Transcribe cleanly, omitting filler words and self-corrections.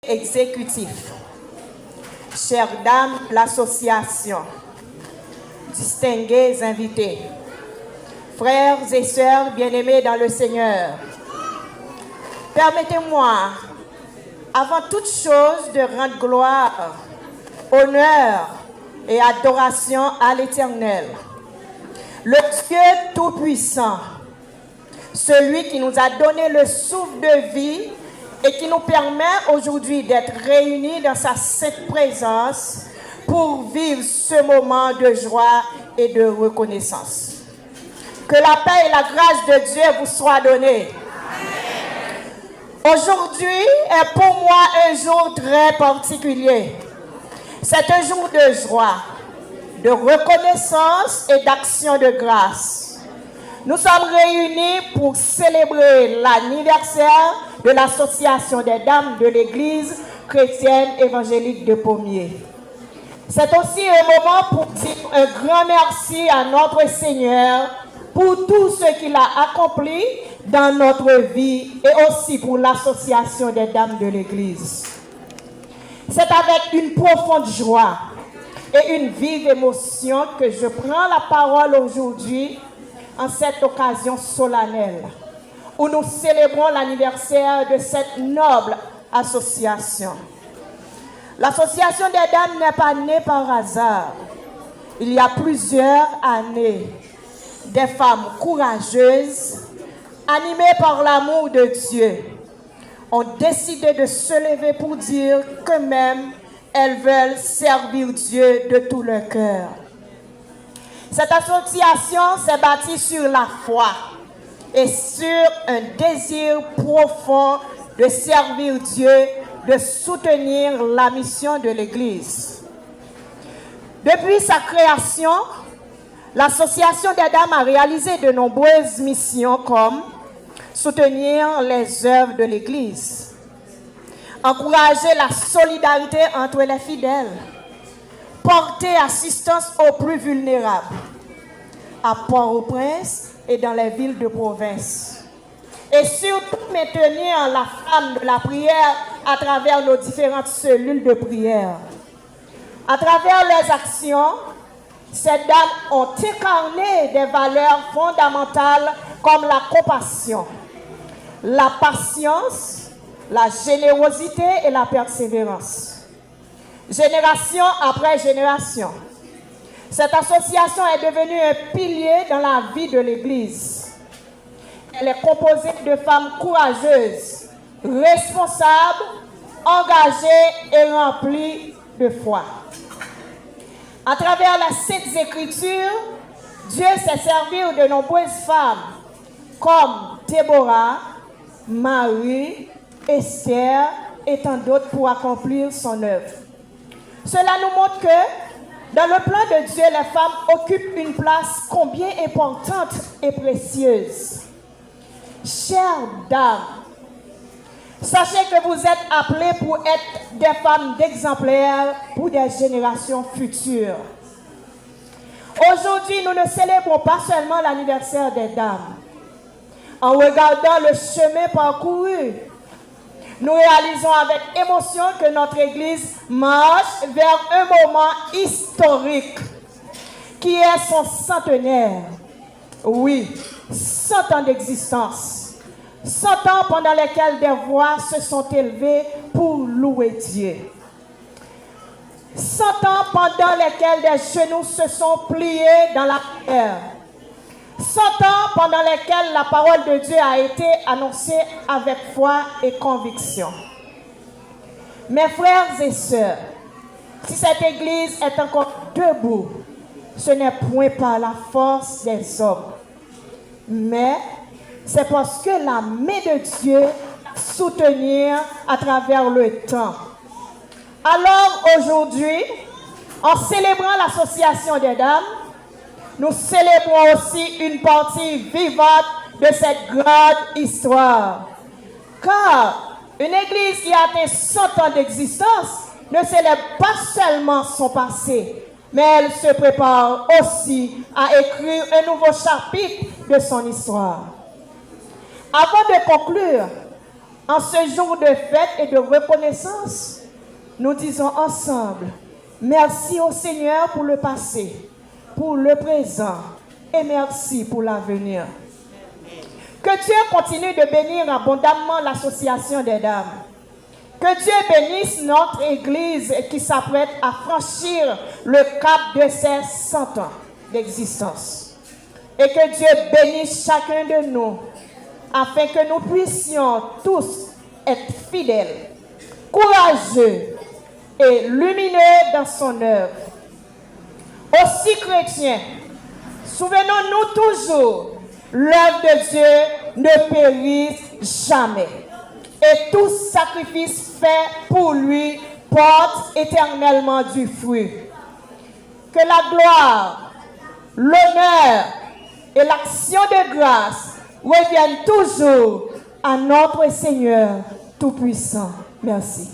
exécutif, chères dames de l'association, distingués invités, frères et sœurs bien-aimés dans le Seigneur, permettez-moi, avant toute chose, de rendre gloire, honneur et adoration à l'Éternel, le Dieu Tout-Puissant, celui qui nous a donné le souffle de vie et qui nous permet aujourd'hui d'être réunis dans sa sainte présence pour vivre ce moment de joie et de reconnaissance. Que la paix et la grâce de Dieu vous soient données. Aujourd'hui est pour moi un jour très particulier. C'est un jour de joie, de reconnaissance et d'action de grâce. Nous sommes réunis pour célébrer l'anniversaire de l'Association des Dames de l'Église chrétienne évangélique de Pommier. C'est aussi un moment pour dire un grand merci à notre Seigneur pour tout ce qu'il a accompli dans notre vie et aussi pour l'Association des Dames de l'Église. C'est avec une profonde joie et une vive émotion que je prends la parole aujourd'hui en cette occasion solennelle où nous célébrons l'anniversaire de cette noble association. L'association des dames n'est pas née par hasard. Il y a plusieurs années, des femmes courageuses, animées par l'amour de Dieu, ont décidé de se lever pour dire qu'elles-mêmes, elles veulent servir Dieu de tout leur cœur. Cette association s'est bâtie sur la foi et sur un désir profond de servir Dieu, de soutenir la mission de l'Église. Depuis sa création, l'association des dames a réalisé de nombreuses missions comme soutenir les œuvres de l'Église, encourager la solidarité entre les fidèles, porter assistance aux plus vulnérables, à Port-au-Prince et dans les villes de province. Et surtout maintenir la flamme de la prière à travers nos différentes cellules de prière. À travers leurs actions, ces dames ont incarné des valeurs fondamentales comme la compassion, la patience, la générosité et la persévérance. Génération après génération, cette association est devenue un pilier dans la vie de l'Église. Elle est composée de femmes courageuses, responsables, engagées et remplies de foi. À travers la Sainte Écriture, Dieu s'est servi de nombreuses femmes comme Déborah, Marie, Esther et tant d'autres pour accomplir son œuvre. Cela nous montre que dans le plan de Dieu, les femmes occupent une place combien importante et précieuse. Chères dames, sachez que vous êtes appelées pour être des femmes d'exemplaires pour des générations futures. Aujourd'hui, nous ne célébrons pas seulement l'anniversaire des dames. En regardant le chemin parcouru, nous réalisons avec émotion que notre Église marche vers un moment historique qui est son centenaire. Oui, 100 ans d'existence. 100 ans pendant lesquels des voix se sont élevées pour louer Dieu. 100 ans pendant lesquels des genoux se sont pliés dans la prière. 100 ans pendant lesquels la parole de Dieu a été annoncée avec foi et conviction. Mes frères et sœurs, si cette Église est encore debout, ce n'est point par la force des hommes, mais c'est parce que la main de Dieu soutenir à travers le temps. Alors aujourd'hui, en célébrant l'association des dames, nous célébrons aussi une partie vivante de cette grande histoire. Car une Église qui a atteint 100 ans d'existence ne célèbre pas seulement son passé, mais elle se prépare aussi à écrire un nouveau chapitre de son histoire. Avant de conclure, En ce jour de fête et de reconnaissance, nous disons ensemble, merci au Seigneur pour le passé, pour le présent et merci pour l'avenir. Que Dieu continue de bénir abondamment l'association des dames. Que Dieu bénisse notre Église qui s'apprête à franchir le cap de ses 100 ans d'existence. Et que Dieu bénisse chacun de nous afin que nous puissions tous être fidèles, courageux et lumineux dans son œuvre. Aussi chrétiens, souvenons-nous toujours, l'œuvre de Dieu ne périsse jamais. Et tout sacrifice fait pour lui porte éternellement du fruit. Que la gloire, l'honneur et l'action de grâce reviennent toujours à notre Seigneur Tout-Puissant. Merci.